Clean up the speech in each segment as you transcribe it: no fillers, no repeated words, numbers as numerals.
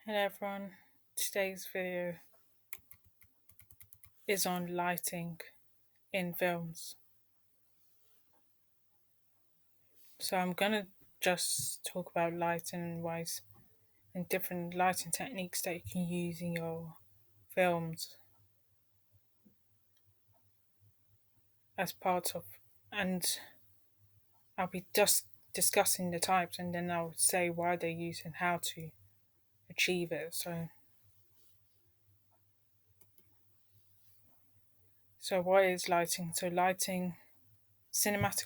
Hello everyone, today's video is on lighting in films. So I'm gonna just talk about lighting wise and different lighting techniques that you can use in your films as part of, and I'll be just discussing the types and then I'll say why they're used and how to achieve it. So what is lighting? So cinematic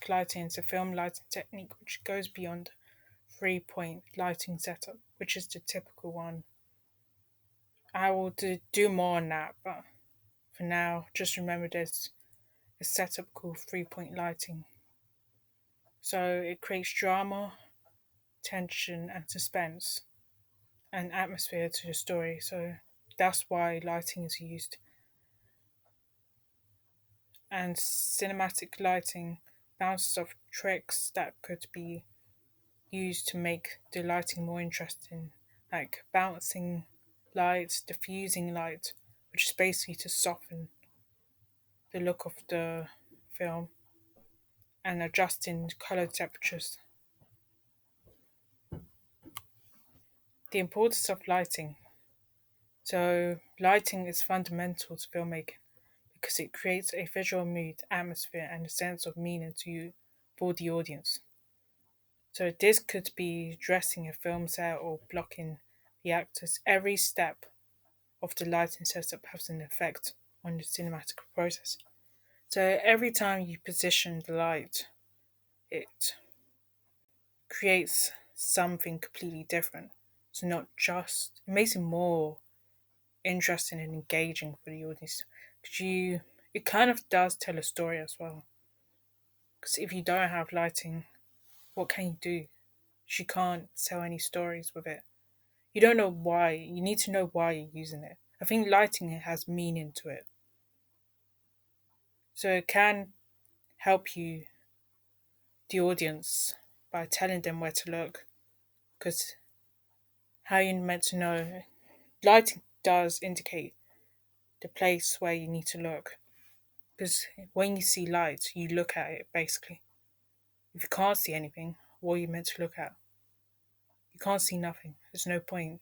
lighting is a film lighting technique which goes beyond 3 point lighting setup, which is the typical one. I will do more on that, but for now, just remember there's a setup called 3 point lighting. So it creates drama, tension, and suspense, and atmosphere to the story. So that's why lighting is used. And cinematic lighting bounces off tricks that could be used to make the lighting more interesting, like bouncing light, diffusing light, which is basically to soften the look of the film, and adjusting color temperatures. The importance of lighting. So, lighting is fundamental to filmmaking because it creates a visual mood, atmosphere, and a sense of meaning to you for the audience. So, this could be dressing a film set or blocking the actors. Every step of the lighting setup has an effect on the cinematic process. So, every time you position the light, it creates something completely different. So not just it makes it more interesting and engaging for the audience. Because it kind of does tell a story as well. Because if you don't have lighting, what can you do? You can't tell any stories with it. You don't know why. You need to know why you're using it. I think lighting has meaning to it. So it can help you, the audience, by telling them where to look. Because how you meant to know, lighting does indicate the place where you need to look. Because when you see light, you look at it basically. If you can't see anything, what are you meant to look at? You can't see nothing. There's no point.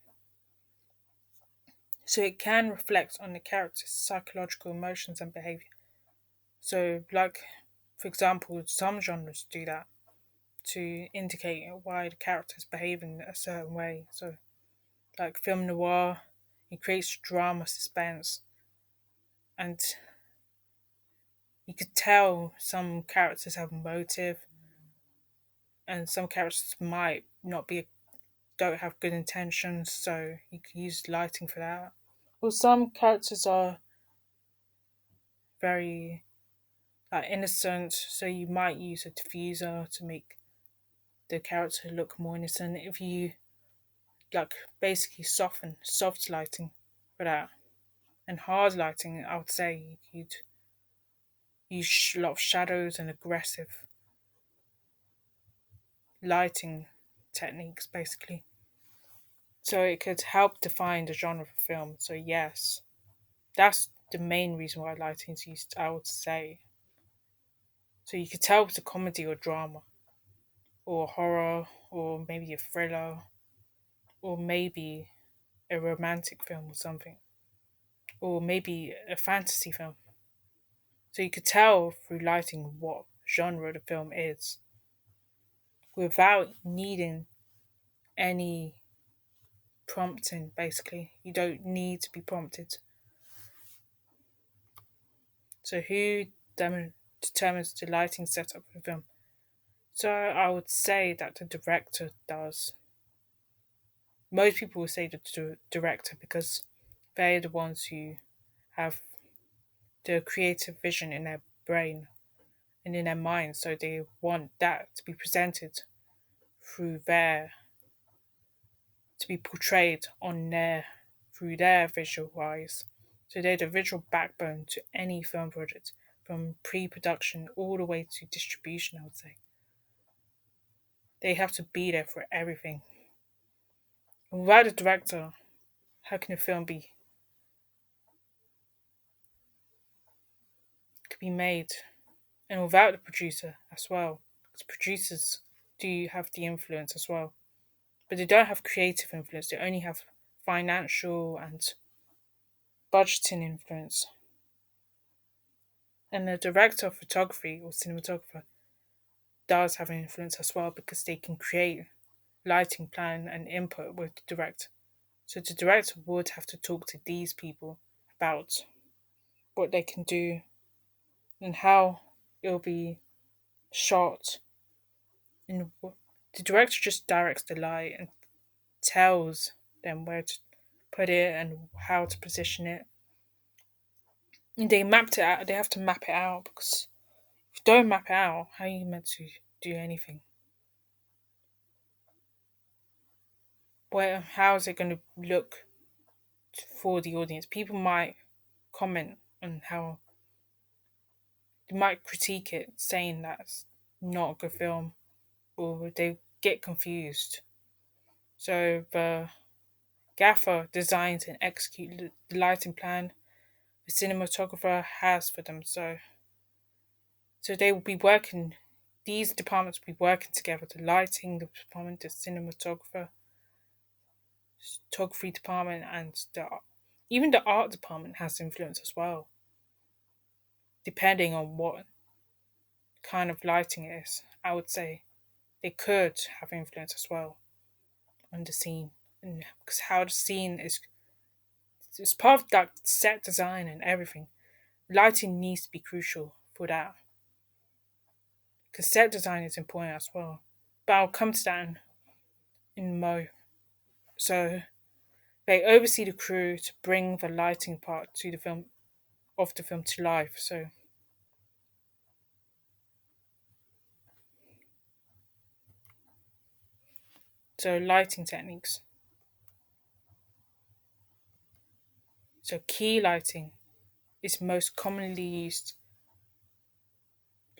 So it can reflect on the character's psychological emotions and behavior. So, like, for example, some genres do that to indicate why the character is behaving a certain way. So, like film noir, it creates drama, suspense, and you could tell some characters have motive and some characters might not be don't have good intentions, so you can use lighting for that. Well, some characters are very innocent, so you might use a diffuser to make the character look more innocent. If you like basically soft lighting for that, and hard lighting, I would say you'd use a lot of shadows and aggressive lighting techniques, basically. So it could help define the genre of a film. So yes, that's the main reason why lighting is used, I would say. So you could tell it's a comedy or drama, or horror, or maybe a thriller, or maybe a romantic film or something, or maybe a fantasy film. So you could tell through lighting what genre the film is without needing any prompting, basically. You don't need to be prompted. So who determines the lighting setup for the film? So I would say that the director does. Most people will say the director because they're the ones who have the creative vision in their brain and in their mind, so they want that to be presented through their to be portrayed on their through their visual eyes. So they're the visual backbone to any film project, from pre-production all the way to distribution. I would say they have to be there for everything. And without a director, how can a film be could be made, and without the producer as well, because producers do have the influence as well, but they don't have creative influence. They only have financial and budgeting influence. And the director of photography or cinematographer does have an influence as well because they can create lighting plan and input with the director. So the director would have to talk to these people about what they can do and how it'll be shot. And the director just directs the light and tells them where to put it and how to position it. And they mapped it out. They have to map it out because if you don't map it out, how are you meant to do anything? Where how is it going to look for the audience? People might comment on how they might critique it, saying that's not a good film, or they get confused. So the gaffer designs and executes the lighting plan the cinematographer has for them. So they will be working. These departments will be working together: the lighting department, the photography department, and even the art department has influence as well, depending on what kind of lighting it is. I would say they could have influence as well on the scene, and because how the scene is, it's part of that set design and everything. Lighting needs to be crucial for that because set design is important as well. But I'll come to that in Mo. So they oversee the crew to bring the lighting part to the film of the film to life. So lighting techniques. So key lighting is most commonly used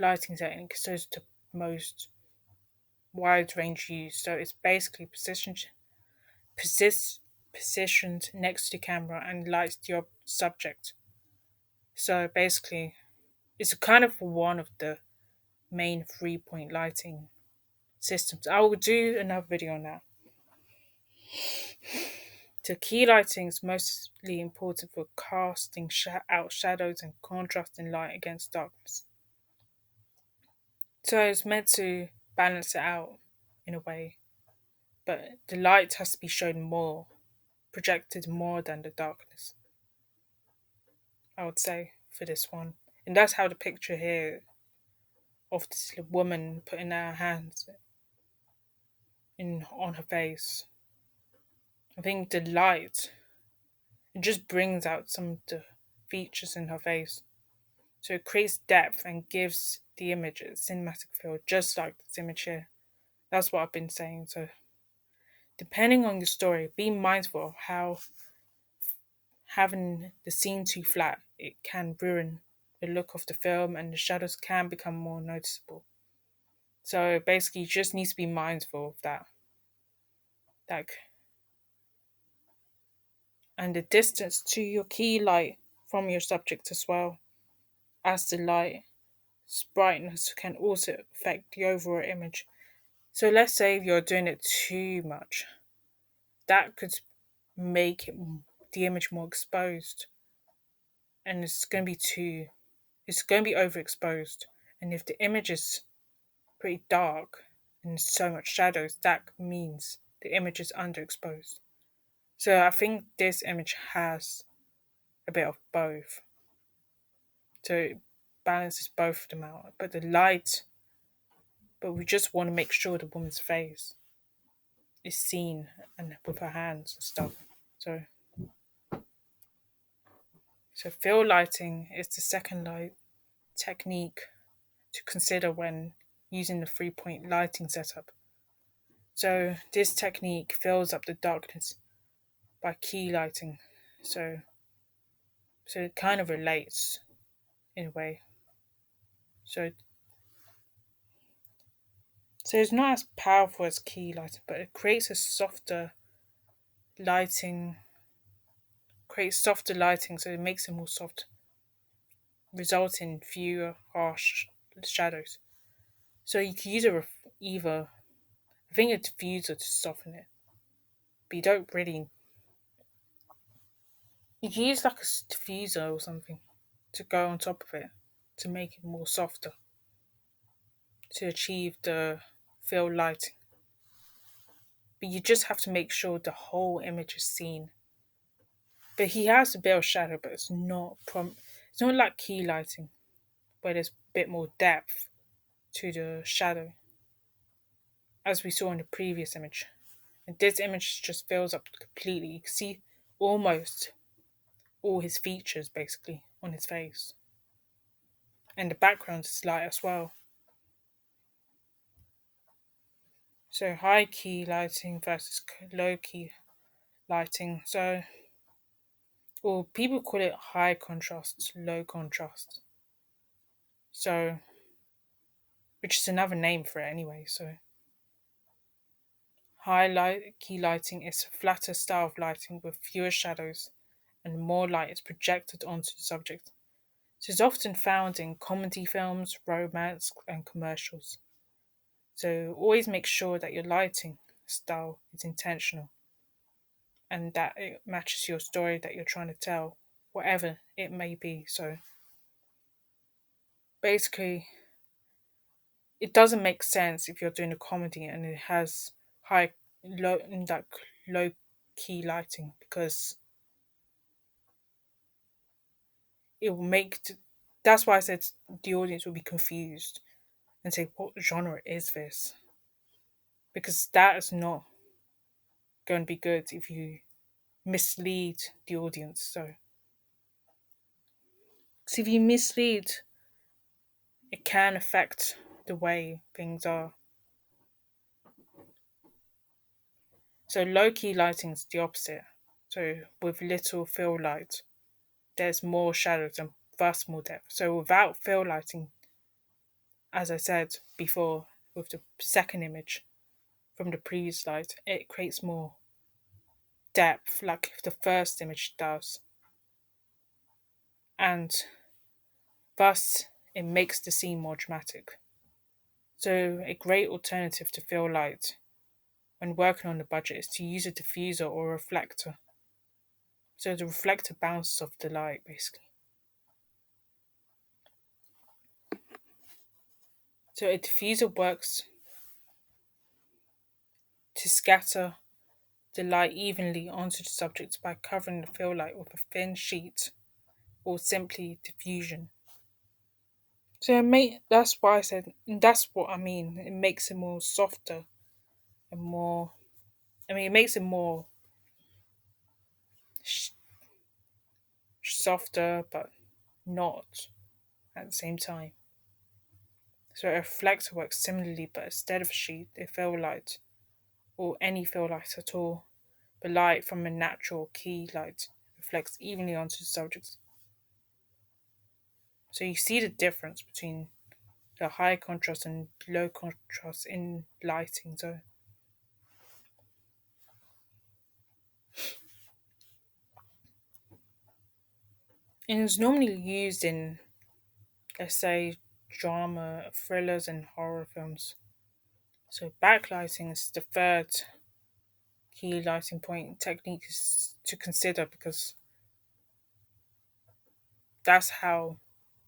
lighting technique. So it's the most wide range used. So it's basically posi- positioned next to the camera and lights the subject. So basically, it's kind of one of the main 3 point lighting systems. I will do another video on that. So key lighting is mostly important for casting out shadows and contrasting light against darkness. So it's meant to balance it out in a way, but the light has to be shown more, projected more than the darkness. I would say for this one, and that's how the picture here of this woman putting her hands in on her face. I think the light it just brings out some of the features in her face. So it creates depth and gives the image a cinematic feel, just like this image here. That's what I've been saying. So depending on your story, be mindful of how having the scene too flat, it can ruin the look of the film and the shadows can become more noticeable. So basically you just need to be mindful of that. Like and the distance to your key light from your subject as well, as the light's brightness can also affect the overall image. So let's say if you're doing it too much, that could make the image more exposed, and it's going to be overexposed. And if the image is pretty dark and so much shadows, that means the image is underexposed. So I think this image has a bit of both. So it balances both of them out. But we just want to make sure the woman's face is seen and with her hands and stuff. So so fill lighting is the second light technique to consider when using the 3 point lighting setup. So this technique fills up the darkness by key lighting. So so it kind of relates in a way. So so it's not as powerful as key lighting, but it creates a softer lighting creates softer lighting, so it makes it more soft, resulting in fewer harsh shadows. So you can use either, I think, a diffuser to soften it, but you don't really. You can use like a diffuser or something to go on top of it to make it more softer to achieve the fill lighting. But you just have to make sure the whole image is seen. But he has a bit of shadow, but it's not It's not like key lighting where there's a bit more depth to the shadow, as we saw in the previous image. And this image just fills up completely. You can see almost all his features basically on his face, and the background is light as well. So high key lighting versus low key lighting. So, or people call it high contrast, low contrast. So, which is another name for it anyway. So, high light key lighting is a flatter style of lighting with fewer shadows and more light is projected onto the subject. So, it's often found in comedy films, romance, and commercials. So, always make sure that your lighting style is intentional and that it matches your story that you're trying to tell, whatever it may be. So, basically, it doesn't make sense if you're doing a comedy and it has high low like low key lighting because it will that's why I said the audience will be confused and say what genre is this, because that is not going to be good if you mislead the audience. So 'cause if you mislead, it can affect the way things are. So low key lighting is the opposite. So with little fill light, there's more shadows and thus more depth. So without fill lighting, as I said before, with the second image from the previous slide, it creates more depth, like the first image does, and thus it makes the scene more dramatic. So a great alternative to fill light when working on the budget is to use a diffuser or reflector. So the reflector bounces off the light basically. So a diffuser works to scatter the light evenly onto the subject by covering the fill light with a thin sheet or simply diffusion. So that's why I said that's what I mean. It makes it more softer and more. I mean, it makes it more sh- softer, but not at the same time. So a reflector works similarly, but instead of a sheet, a fill light or any fill light at all, the light from a natural key light reflects evenly onto the subject. So you see the difference between the high contrast and low contrast in lighting. So, and it's normally used in, let's say, drama, thrillers, and horror films. So backlighting is the third key lighting point technique is to consider because that's how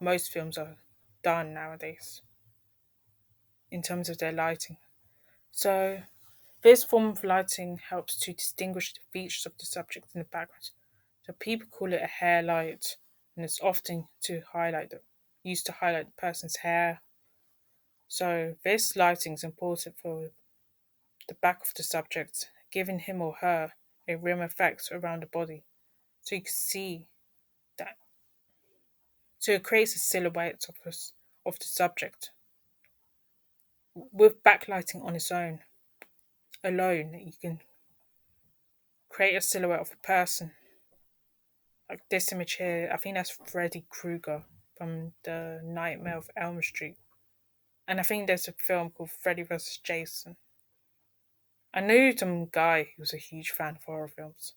most films are done nowadays in terms of their lighting. So this form of lighting helps to distinguish the features of the subject in the background. So people call it a hair light, and it's often used to highlight the person's hair. So this lighting is important for the back of the subject, giving him or her a rim effect around the body. So you can see that. So it creates a silhouette of the subject. With backlighting on its own, alone, you can create a silhouette of a person. Like this image here, I think that's Freddy Krueger from the Nightmare of Elm Street. And I think there's a film called Freddy vs. Jason. I knew some guy who was a huge fan of horror films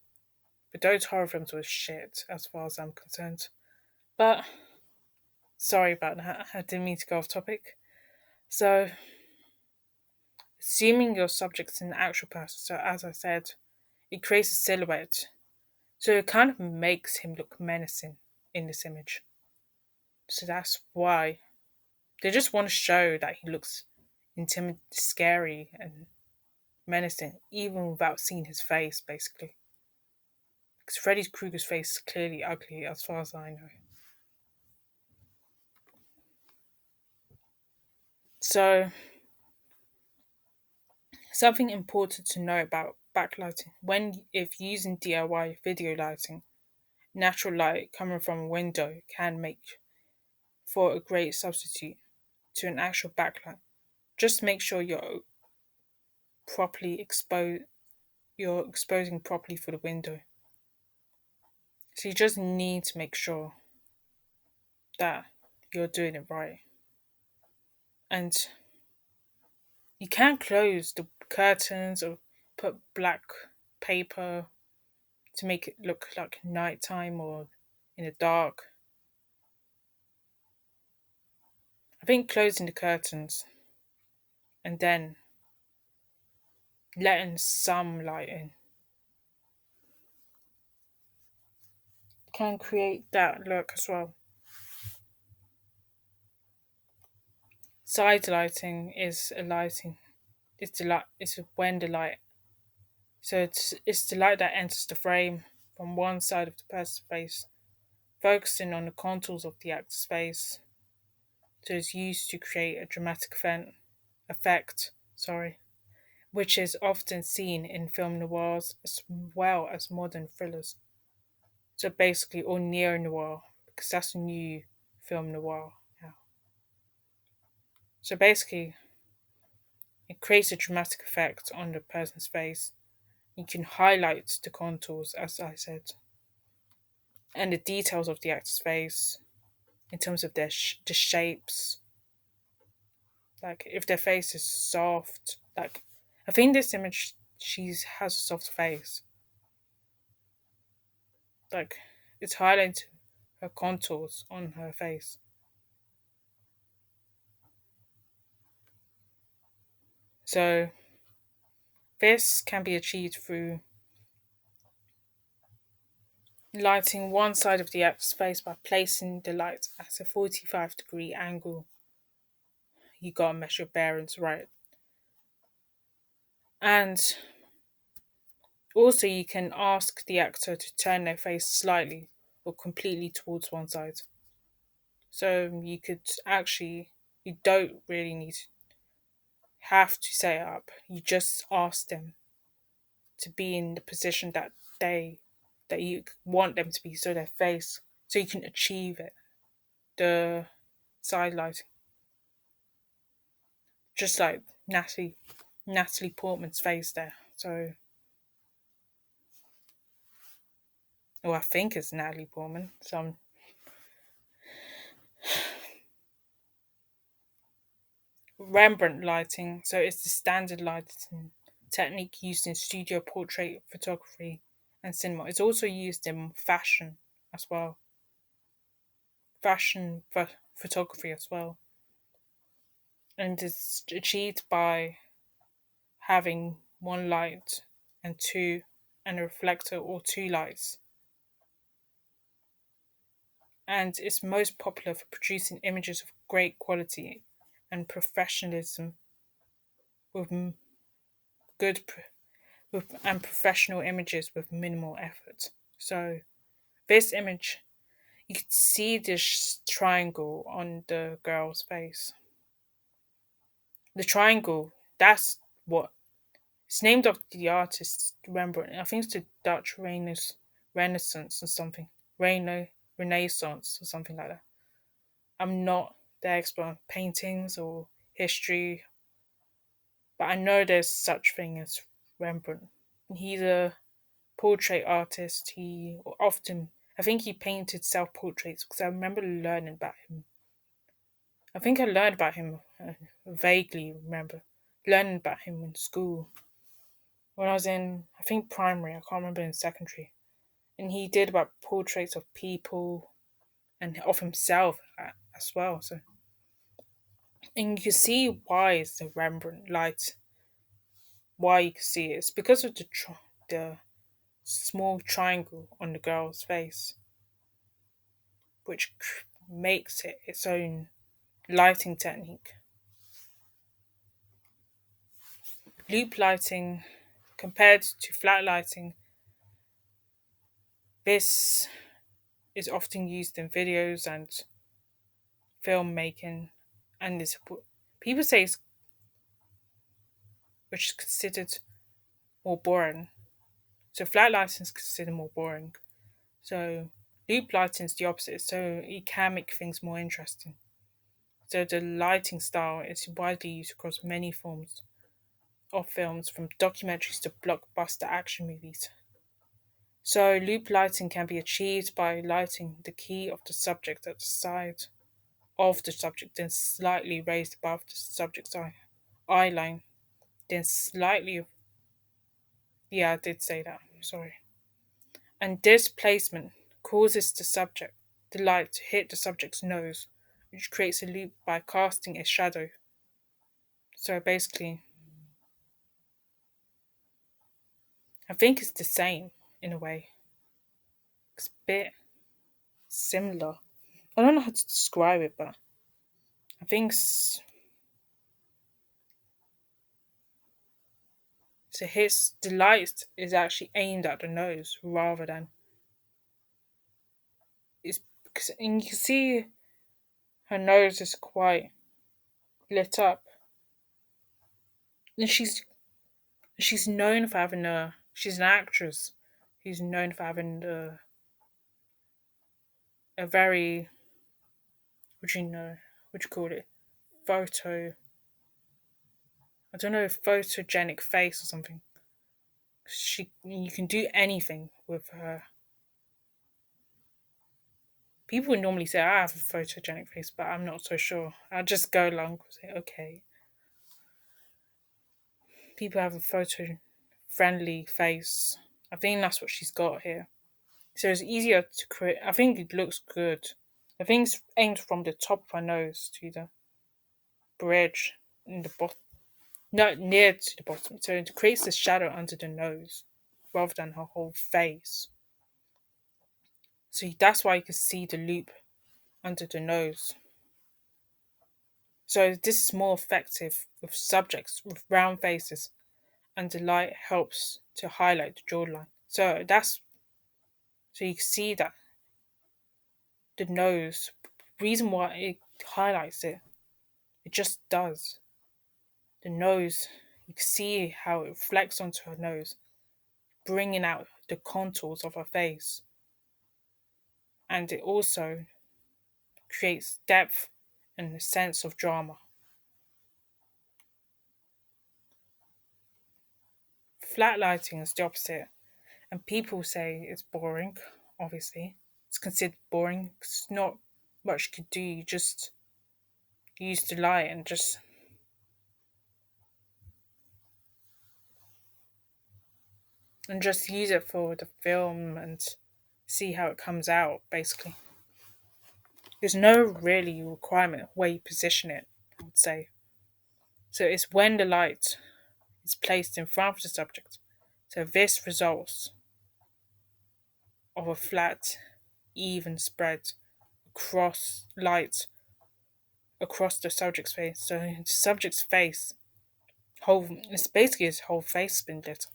But those horror films were shit as far as I'm concerned. But sorry about that. I didn't mean to go off topic. So, assuming your subject's an actual person, so as I said, it creates a silhouette. So it kind of makes him look menacing in this image. So that's why they just want to show that he looks scary, and menacing, even without seeing his face, basically. Because Freddy Krueger's face is clearly ugly, as far as I know. So, something important to know about backlighting: when if using DIY video lighting, natural light coming from a window can make for a great substitute to an actual backlight. Just make sure properly exposed you're exposing properly for the window. So you just need to make sure that you're doing it right. And you can close the curtains or put black paper to make it look like nighttime or in the dark. I think closing the curtains and then letting some light in can create that look as well. Side lighting is a lighting. It's the light. It's when the light. So it's the light that enters the frame from one side of the person's face, focusing on the contours of the actor's face. So it's used to create a dramatic effect. Sorry, which is often seen in film noirs as well as modern thrillers. So basically, or neo noir, because that's a new film noir now. So basically, it creates a dramatic effect on the person's face. You can highlight the contours, as I said, and the details of the actor's face in terms of the shapes. Like if their face is soft, like I think this image she has a soft face. Like it's highlighting her contours on her face. So this can be achieved through lighting one side of the actor's face by placing the light at a 45-degree angle. You gotta measure your bearings right. And also, you can ask the actor to turn their face slightly or completely towards one side. So you could actually, you don't really need to have to set it up. You just ask them to be in the position that you want them to be, so their face, so you can achieve it. The side lighting, just like Natalie Portman's face there. So, oh, I think it's Natalie Portman. So Rembrandt lighting. So it's the standard lighting technique used in studio portrait photography and cinema. It's also used in fashion as well, photography as well, and it's achieved by having one light and a reflector or two lights. And it's most popular for producing images of great quality and professionalism with good and professional images with minimal effort. So this image, you could see this triangle on the girl's face. The triangle, that's what it's named after the artist Rembrandt. I think it's the Dutch Renaissance or something. Renaissance or something like that. I'm not the expert on paintings or history, but I know there's such thing as Rembrandt. He's a portrait artist. He often, I think he painted self portraits because I remember learning about him. I think I learned about him, vaguely remember learning about him in school when I was in, I think primary. I can't remember in secondary. and he did about portraits of people and of himself as well. So, and you can see why it's the Rembrandt light. Why you can see it. It's because of the small triangle on the girl's face, which makes it its own lighting technique. Loop lighting, compared to flat lighting, this is often used in videos and filmmaking, and is people say it's which is considered more boring. So flat lighting is considered more boring. So loop lighting is the opposite. So it can make things more interesting. So the lighting style is widely used across many forms of films, from documentaries to blockbuster action movies. So loop lighting can be achieved by lighting the key of the subject at the side of the subject, then slightly raised above the subject's eye line, then slightly. Yeah, I did say that. Sorry. And this placement causes the light, to hit the subject's nose, which creates a loop by casting a shadow. So basically, I think it's the same in a way. It's a bit similar. I don't know how to describe it, but I think so. His the light is actually aimed at the nose rather than it's because, and you can see her nose is quite lit up, and she's known for having a she's an actress who's known for having a very what do you know what do you call it photo I don't know photogenic face or something. She you can do anything with her. People would normally say I have a photogenic face, but I'm not so sure. I'll just go along with it. Okay, people have a photo friendly face. I think that's what she's got here. So it's easier to create. I think it looks good. I think it's aimed from the top of her nose to the bridge in the bottom, not near to the bottom. So it creates the shadow under the nose rather than her whole face. So that's why you can see the loop under the nose. So this is more effective with subjects with round faces, and the light helps to highlight the jawline. So you can see that the nose reason why it highlights it, it just does. The nose, you can see how it reflects onto her nose, bringing out the contours of her face, and it also creates depth and a sense of drama. Flat lighting is the opposite, and people say it's boring. Obviously, it's considered boring. It's not much you could do. You just use the light and just use it for the film and see how it comes out. Basically, there's no really requirement where you position it. I would say so. It's when the light is placed in front of the subject. So this results of a flat, even spread across light across the subject's face. So the subject's face, whole it's basically his whole face been lit.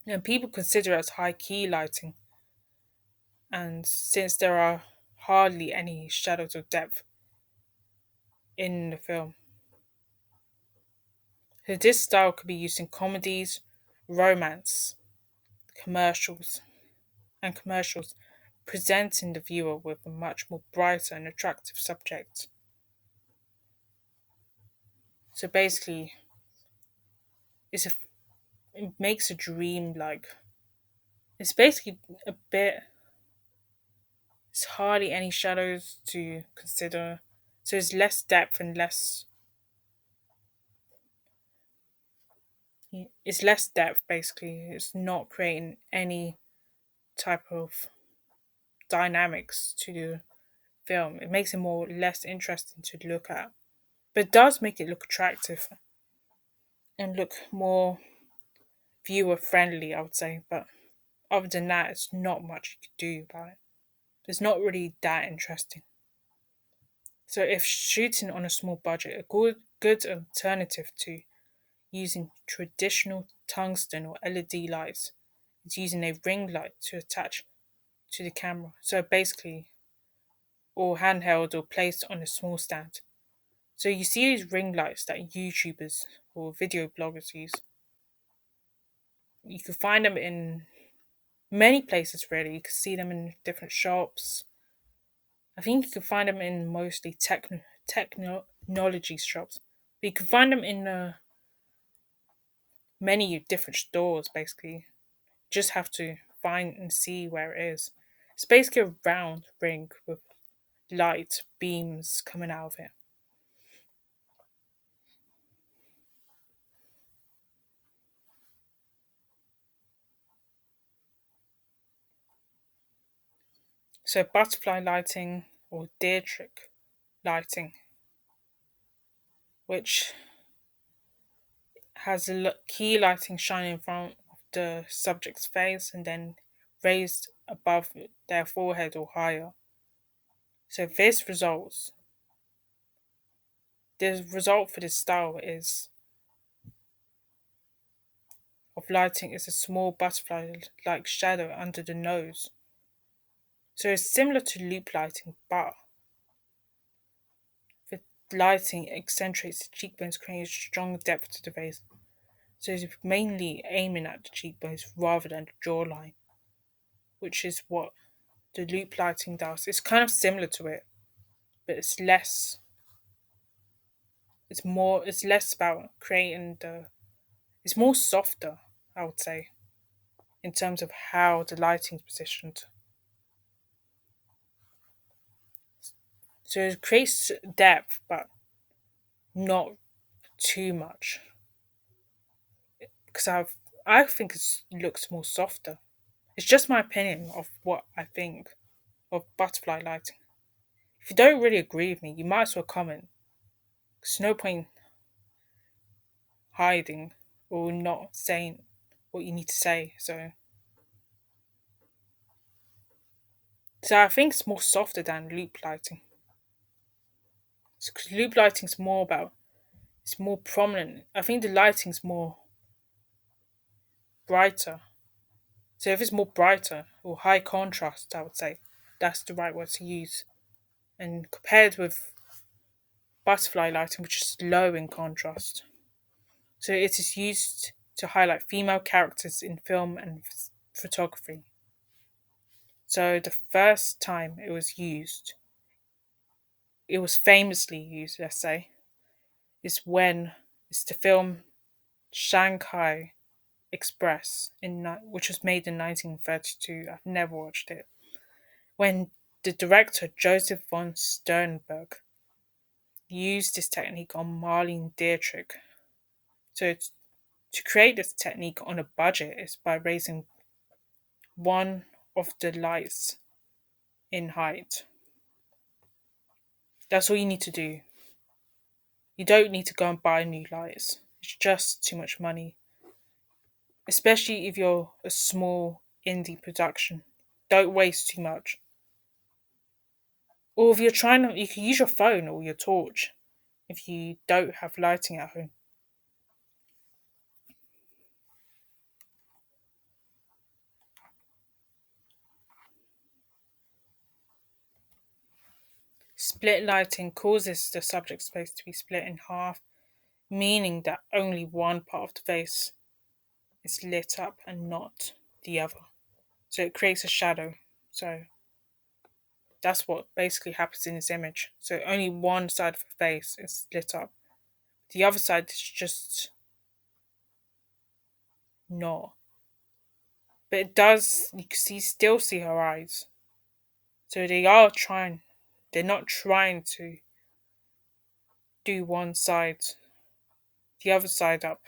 And people consider it as high key lighting, and since there are hardly any shadows of depth in the film, so this style could be used in comedies, romance, commercials, and commercials, presenting the viewer with a much more brighter and attractive subject. So basically, it's a, it makes a dream like it's basically a bit. It's hardly any shadows to consider, so there's less depth and less. It's less depth basically. It's not creating any type of dynamics to the film. It makes it more less interesting to look at. But it does make it look attractive and look more viewer friendly, I would say. But other than that, it's not much you could do about it. It's not really that interesting. So if shooting on a small budget, a good alternative to using traditional tungsten or LED lights is using a ring light to attach to the camera. So basically, or handheld or placed on a small stand. So you see these ring lights that YouTubers or video bloggers use. You can find them in many places really. You can see them in different shops. I think you can find them in mostly technology shops. But you can find them in many different stores basically. Just have to find and see where it is. It's basically a round ring with light beams coming out of it. So butterfly lighting or dietrich lighting, which has a key lighting shining in front of the subject's face and then raised above their forehead or higher. So the result for this style is of lighting is a small butterfly-like shadow under the nose. So it's similar to loop lighting, but the lighting accentuates the cheekbones, creating a strong depth to the face. So it's mainly aiming at the cheekbones rather than the jawline, which is what the loop lighting does. It's kind of similar to it, but it's less about creating it's more softer, I would say, in terms of how the lighting's positioned. So it creates depth, but not too much. Because I think it looks more softer. It's just my opinion of what I think of butterfly lighting. If you don't really agree with me, you might as well comment. There's no point hiding or not saying what you need to say. So I think it's more softer than loop lighting. Because loop lighting's more about it's more prominent. I think the lighting's more brighter. So if it's more brighter or high contrast, I would say that's the right word to use. And compared with butterfly lighting, which is low in contrast. So it is used to highlight female characters in film and photography. So the first time it was famously used, let's say, is when it's the film Shanghai Express which was made in 1932. I've never watched it. When the director Joseph von Sternberg used this technique on Marlene Dietrich. So to create this technique on a budget is by raising one of the lights in height. That's all you need to do. You don't need to go and buy new lights. It's just too much money, especially if you're a small indie production. Don't waste too much. Or if you're trying to, you can use your phone or your torch if you don't have lighting at home. Split lighting causes the subject space to be split in half, meaning that only one part of the face is lit up and not the other. So it creates a shadow. So that's what basically happens in this image. So only one side of the face is lit up. The other side is just not. But it does you can still see her eyes. So they're not trying to do one side, the other side up.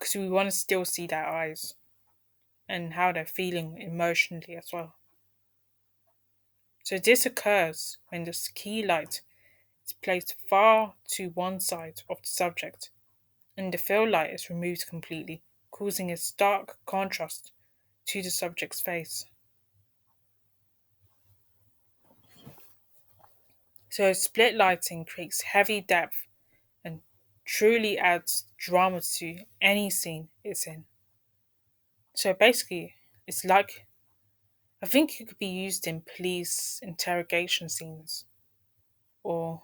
because we want to still see their eyes and how they're feeling emotionally as well. So this occurs when the key light is placed far to one side of the subject and the fill light is removed completely, causing a stark contrast to the subject's face. So split lighting creates heavy depth and truly adds drama to any scene it's in. So basically, it's like I think it could be used in police interrogation scenes or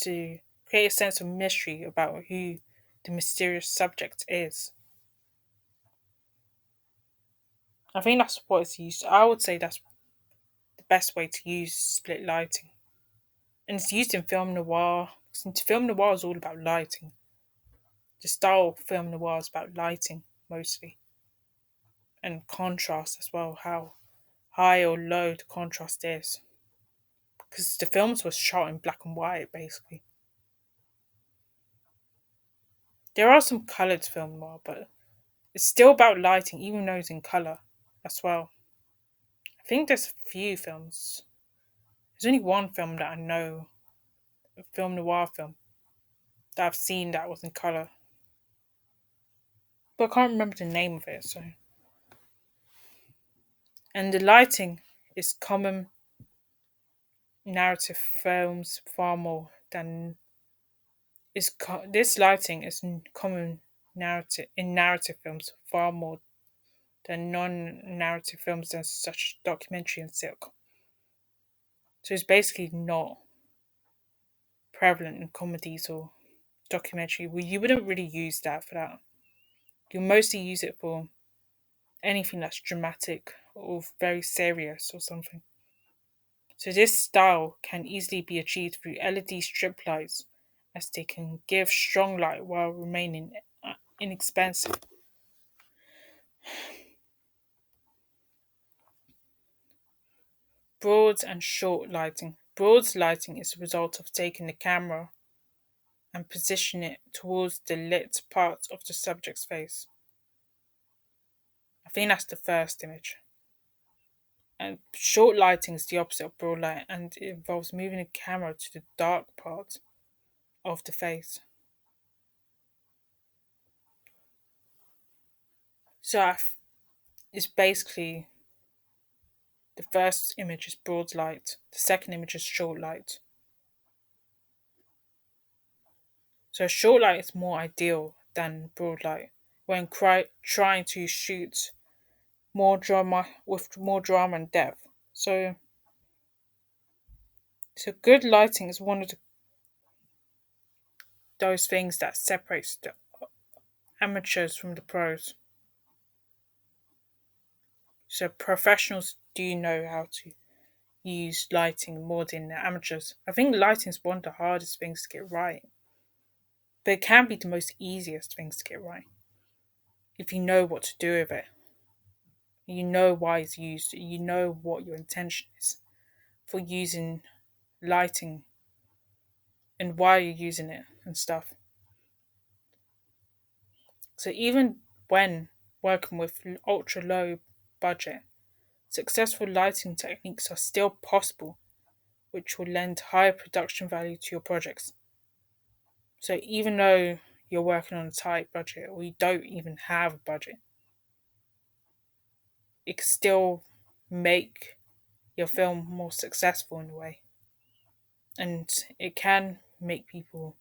to create a sense of mystery about who the mysterious subject is. I think that's what it's used. I would say that's the best way to use split lighting. And it's used in film noir. Since film noir is all about lighting. The style of film noir is about lighting mostly and contrast as well, how high or low the contrast is. Because the films were shot in black and white basically. There are some coloured film noir, but it's still about lighting, even though it's in colour as well. I think there's a few films. There's only one film that I know, a film noir film, that I've seen that was in colour. But I can't remember the name of it, so. And the lighting is common narrative films far more than this lighting is common narrative films far more than non-narrative films such as documentary and silk. So it's basically not prevalent in comedies or documentary. Well, you wouldn't really use that for that. You mostly use it for anything that's dramatic or very serious or something. So this style can easily be achieved through LED strip lights as they can give strong light while remaining inexpensive. Broad and short lighting. Broad lighting is the result of taking the camera and position it towards the lit part of the subject's face. I think that's the first image. And short lighting is the opposite of broad light and it involves moving the camera to the dark part of the face. So it's basically the first image is broad light, the second image is short light. So short light is more ideal than broad light when trying to shoot more drama with more drama and depth. So good lighting is one of those things that separates the amateurs from the pros. So professionals do know how to use lighting more than the amateurs. I think lighting is one of the hardest things to get right, but it can be the most easiest things to get right if you know what to do with it. You know why it's used. You know what your intention is for using lighting and why you're using it and stuff. So even when working with ultra low budget, successful lighting techniques are still possible, which will lend higher production value to your projects. So even though you're working on a tight budget or you don't even have a budget, it can still make your film more successful in a way. And it can make people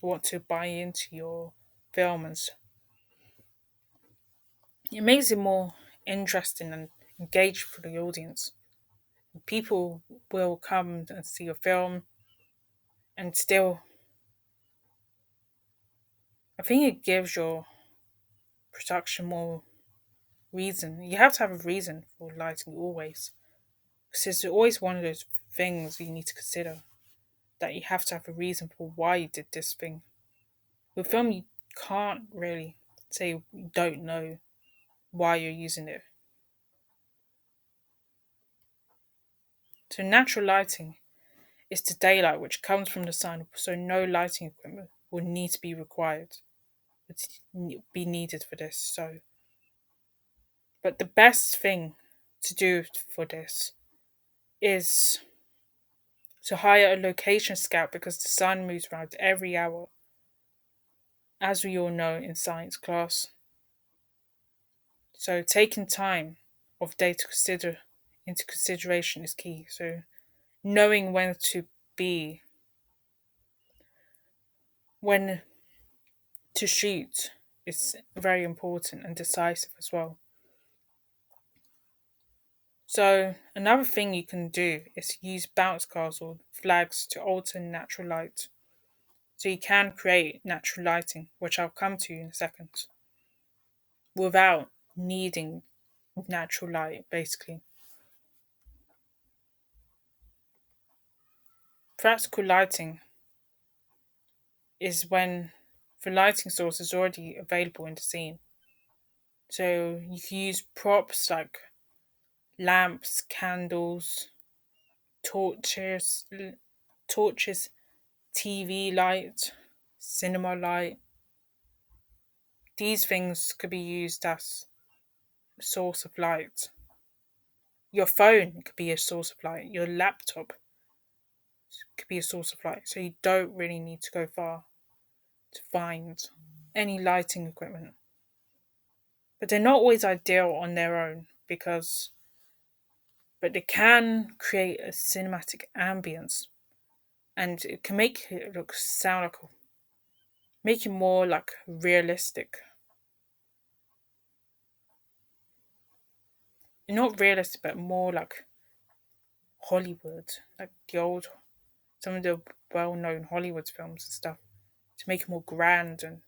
want to buy into your film it makes it more interesting and engaged for the audience. People will come and see your film and still I think it gives your production more reason. You have to have a reason for lighting always. Because it's always one of those things you need to consider that you have to have a reason for why you did this thing. With film, you can't really say you don't know why you're using it. So, natural lighting is the daylight which comes from the sun, so no lighting equipment will need to be required. would be needed for this. So, but the best thing to do for this is to hire a location scout because the sun moves around every hour, as we all know in science class. So taking time of day to consider into consideration is key. So knowing be when to shoot is very important and decisive as well. So another thing you can do is use bounce cars or flags to alter natural light. So you can create natural lighting, which I'll come to in a second, without needing natural light basically. Practical lighting is when the lighting source is already available in the scene. So you can use props like lamps, candles, torches, torches, TV light, cinema light. These things could be used as a source of light. Your phone could be a source of light. Your laptop could be a source of light. So you don't really need to go far to find any lighting equipment. But they're not always ideal on their own but they can create a cinematic ambience and it can make it make it more like realistic. Not realistic, but more like Hollywood, like some of the well-known Hollywood films and stuff, to make it more grand and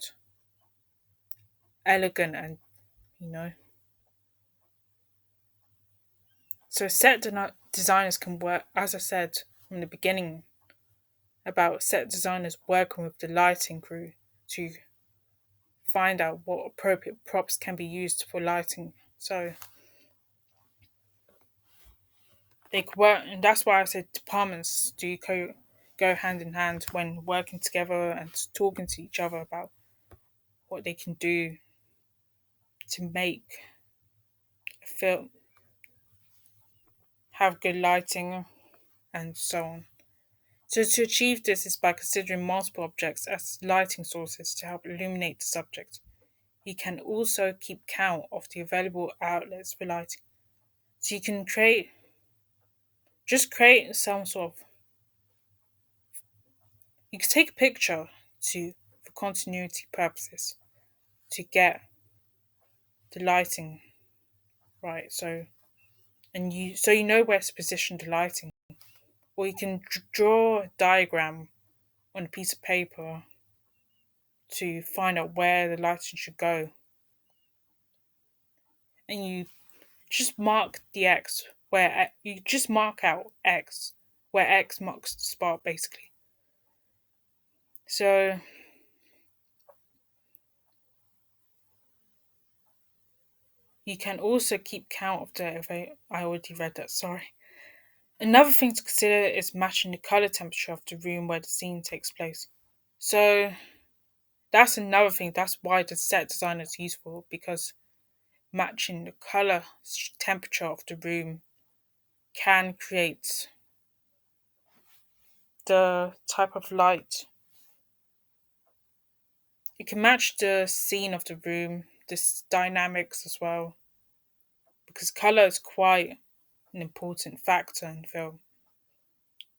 elegant, and you know. So designers can work, as I said from the beginning, about set designers working with the lighting crew to find out what appropriate props can be used for lighting. So they could work, and that's why I said departments go hand in hand when working together and talking to each other about what they can do to make a film have good lighting and so on. So to achieve this is by considering multiple objects as lighting sources to help illuminate the subject. You can also keep count of the available outlets for lighting. So you can create some sort of, you can take a picture to for continuity purposes to get the lighting right. So you know where to position the lighting, or you can draw a diagram on a piece of paper to find out where the lighting should go, and you just mark the X where you just mark out X where X marks the spot basically. So you can also keep count of I already read that, sorry. Another thing to consider is matching the color temperature of the room where the scene takes place. So that's another thing. That's why the set design is useful, because matching the color temperature of the room can create the type of light. It can match the scene of the room, the dynamics as well, because color is quite an important factor in film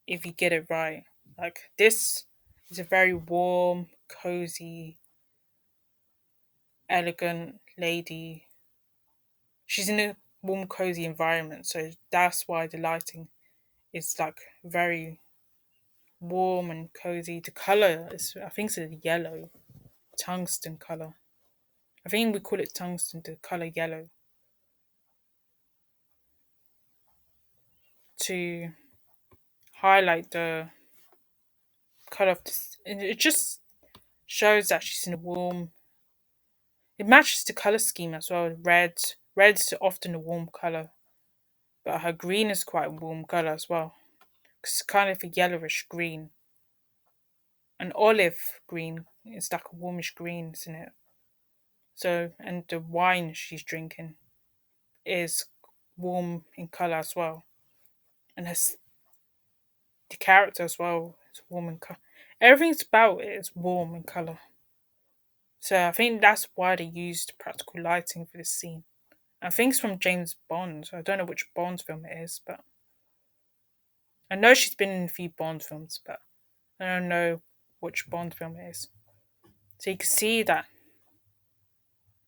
if you get it right. Like this is a very warm, cozy, elegant lady. She's in a warm, cozy environment, so that's why the lighting is like very warm and cozy. The color is, I think, it's a yellow, tungsten color. I think we call it tungsten, the color yellow, to highlight the color of this. And it just shows that she's in a warm. It matches the color scheme as well. Red's often a warm color, but her green is quite a warm color as well. It's kind of a yellowish green. An olive green is like a warmish green, isn't it? So, and the wine she's drinking is warm in color as well, and has the character as well is warm in color. Everything's about it is warm in color. So I think that's why they used practical lighting for this scene. I think it's from James Bond. I don't know which Bond film it is, but I know she's been in a few Bond films, but I don't know which Bond film it is. So you can see that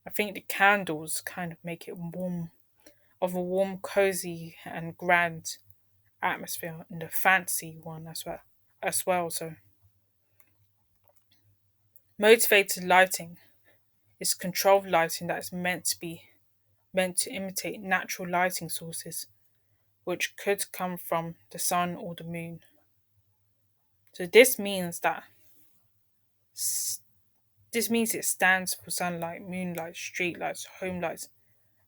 I think the candles kind of make it warm, of a warm, cozy, and grand atmosphere, and a fancy one as well. So motivated lighting is controlled lighting that is meant to imitate natural lighting sources, which could come from the sun or the moon. So s- this means it stands for sunlight, moonlight, street lights, home lights,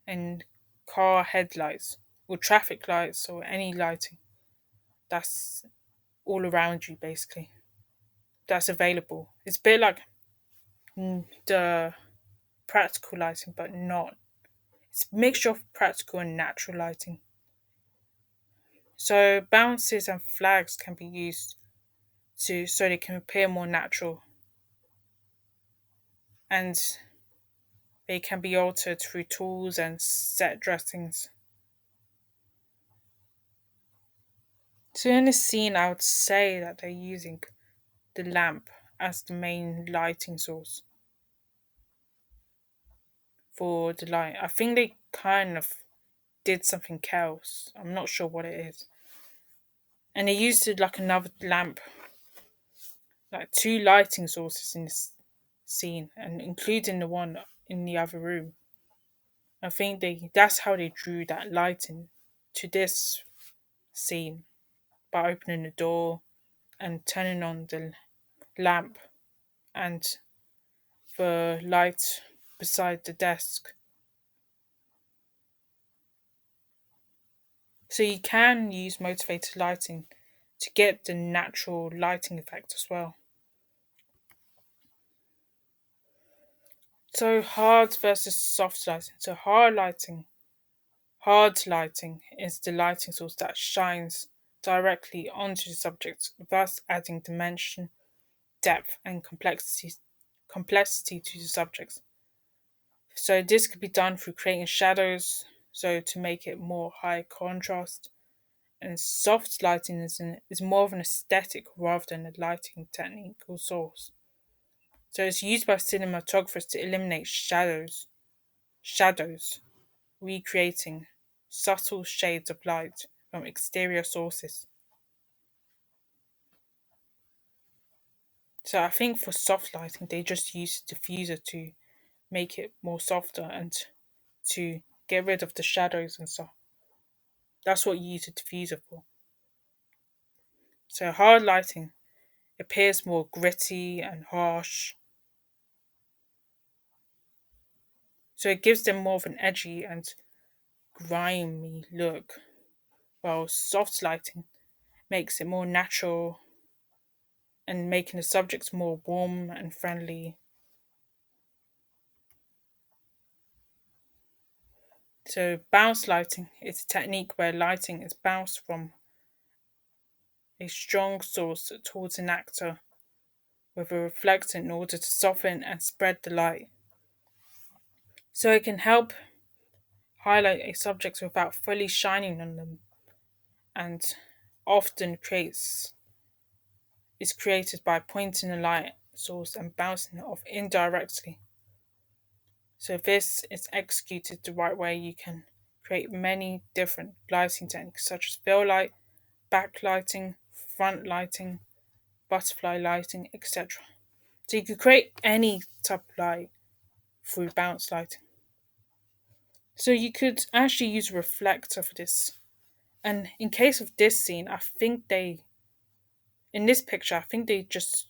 and car headlights, or traffic lights, or any lighting that's all around you, basically. That's available. It's a bit like the practical lighting, but not. It's a mixture of practical and natural lighting. So bounces and flags can be used to so they can appear more natural, and they can be altered through tools and set dressings. So in this scene, I would say that they're using the lamp as the main lighting source for the light. I think they kind of did something else. I'm not sure what it is. And they used it like another lamp, like two lighting sources in this scene, and including the one in the other room. I think that's how they drew that lighting to this scene by opening the door and turning on the lamp and the light beside the desk. So you can use motivated lighting to get the natural lighting effect as well. So hard versus soft lighting. So hard lighting is the lighting source that shines directly onto the subject, thus adding dimension, depth, and complexity to the subjects. So this could be done through creating shadows, so to make it more high contrast. And soft lighting is more of an aesthetic rather than a lighting technical source. So it's used by cinematographers to eliminate shadows, recreating subtle shades of light from exterior sources. So I think for soft lighting, they just use a diffuser to make it more softer and to get rid of the shadows and stuff. That's what you use a diffuser for. So hard lighting appears more gritty and harsh. So it gives them more of an edgy and grimy look, while soft lighting makes it more natural and making the subjects more warm and friendly. So bounce lighting is a technique where lighting is bounced from a strong source towards an actor with a reflector in order to soften and spread the light. So it can help highlight a subject without fully shining on them, and often creates is created by pointing a light source and bouncing it off indirectly. So if this is executed the right way, you can create many different lighting techniques such as fill light, backlighting, front lighting, butterfly lighting, etc. So you could create any type of light through bounce lighting. So you could actually use a reflector for this. And in case of this scene, in this picture, I think they just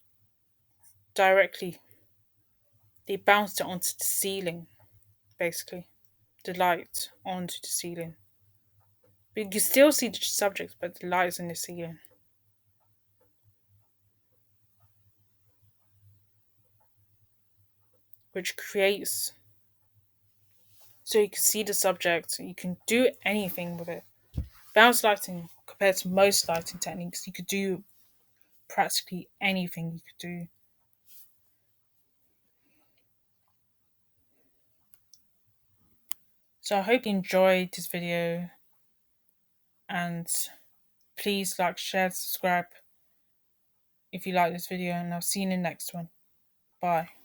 directly they bounced it onto the ceiling, basically, the light onto the ceiling. But you can still see the subject, but the light is in the ceiling, which creates so you can see the subject. You can do anything with it. Bounce lighting, compared to most lighting techniques, you could do practically anything you could do. So I hope you enjoyed this video, and please like, share, subscribe if you like this video, and I'll see you in the next one. Bye.